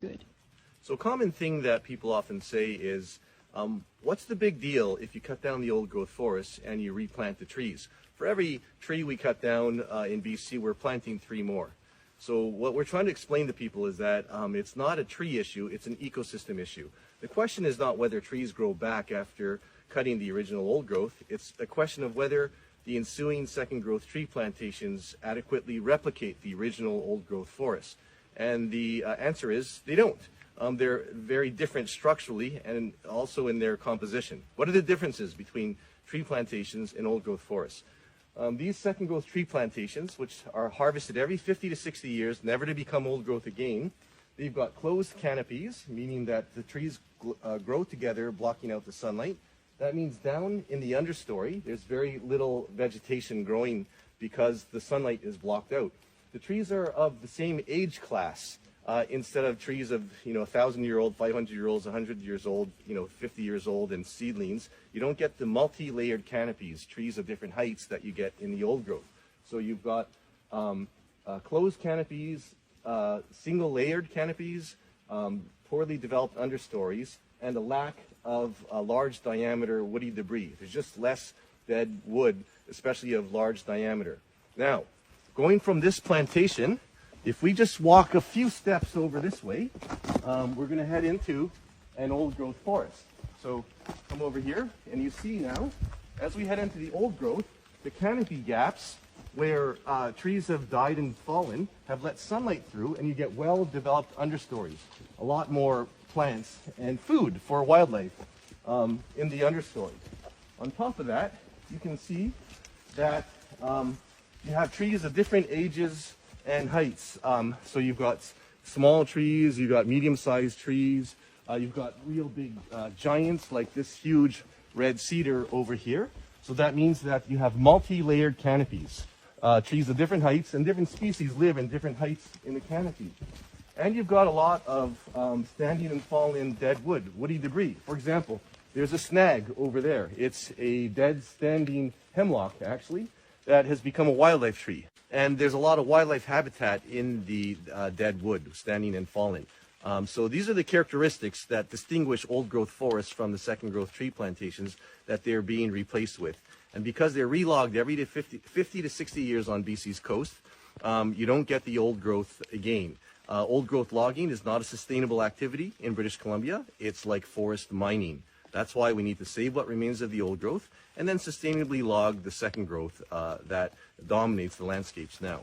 Good. So a common thing that people often say is, what's the big deal if you cut down the old growth forests and you replant the trees? For every tree we cut down in BC, we're planting 3 more. So what we're trying to explain to people is that it's not a tree issue, it's an ecosystem issue. The question is not whether trees grow back after cutting the original old growth, it's a question of whether the ensuing second growth tree plantations adequately replicate the original old growth forest. And the answer is they don't. They're very different structurally and also in their composition. What are the differences between tree plantations and old growth forests? These second growth tree plantations, which are harvested every 50 to 60 years, never to become old growth again, they've got closed canopies, meaning that the trees grow together, blocking out the sunlight. That means down in the understory, there's very little vegetation growing because the sunlight is blocked out. The trees are of the same age class. Instead of trees of 1,000-year-old, 500-year-olds, 100 years old, 50 years old, and seedlings, you don't get the multi-layered canopies, trees of different heights that you get in the old growth. So you've got closed canopies, single-layered canopies, poorly developed understories, and a lack of large diameter woody debris. There's just less dead wood, especially of large diameter. Now, going from this plantation, if we just walk a few steps over this way, we're going to head into an old growth forest. So come over here, and you see now, as we head into the old growth, the canopy gaps where trees have died and fallen have let sunlight through, and you get well-developed understories. A lot more plants and food for wildlife in the understory. On top of that, you can see that you have trees of different ages and heights. So you've got small trees, you've got medium-sized trees, you've got real big giants like this huge red cedar over here. So that means that you have multi-layered canopies. Trees of different heights, and different species live in different heights in the canopy. And you've got a lot of standing and fallen dead wood, woody debris. For example, there's a snag over there. It's a dead standing hemlock, actually, that has become a wildlife tree. And there's a lot of wildlife habitat in the dead wood, standing and fallen. So these are the characteristics that distinguish old growth forests from the second growth tree plantations that they're being replaced with. And because they're relogged every 50 to 60 years on BC's coast, you don't get the old growth again. Old growth logging is not a sustainable activity in British Columbia. It's like forest mining. That's why we need to save what remains of the old growth and then sustainably log the second growth that dominates the landscapes now.